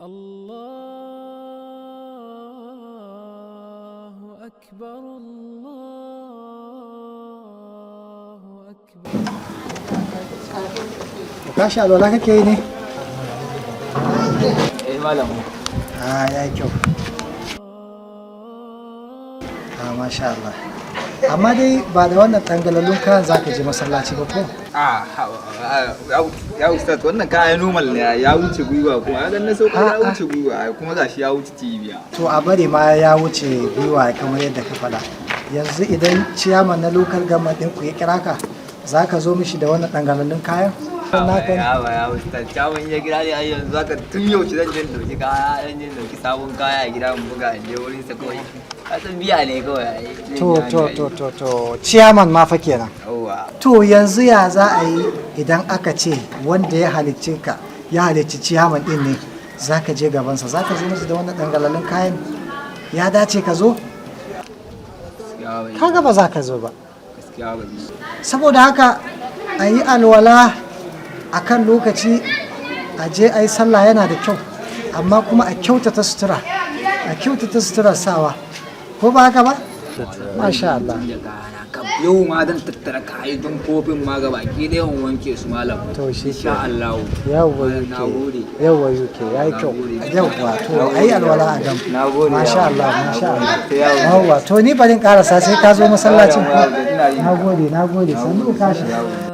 الله أكبر الله أكبر. Kashi alwala kake yi ne? Malam. Ya yi kyau. Masha Allah. Amma dai ba da wannan tangalallun kayan za ka je masallaci ba ko? Ya ustaz wannan kayan normal ne ya wuce gwiwa kuma ya dan na sauka ya wuce gwiwa kuma gashi ya wuce cibiya. To a bari ma ya wuce gwiwa kamar yadda ka faɗa. Yanzu idan ciyaman na local government ɗin ku ya kira ka, za ka zo mishi da wannan tangalallun kayan? Ya ustaz ciyaman ya kira ne a yanzu zaka tun yaushe zan je dauki kaya zan je dauki sabon kaya a gida mu buga in je wurin sa kawai. Kasan biya ne kawai. To ciyaman ma fa kenan. To yanzu ya za a yi idan aka ce wanda ya halicce ka ya halicci ciyaman din ne za ka je gabansa za ka zo musu da wannan dangalalin kayan ya dace ka zo? Kaga ba za ka zo ba. Saboda haka a yi alwala a kan lokaci a je a yi sallah yana da kyau amma kuma a kyautata sutura sawa ko ba haka ba? Masha Allah. Yau ma zan tattara kayan kofin ma gaba ki da yawan wanke su malam. To shi insha Allah. Yawwa yuke yayi kyau. Yawwa to ayi alwala a gam. Masha Allah. Yawwa to ni barin karasa sai ka zo masallacin. Nagode sannu kashi.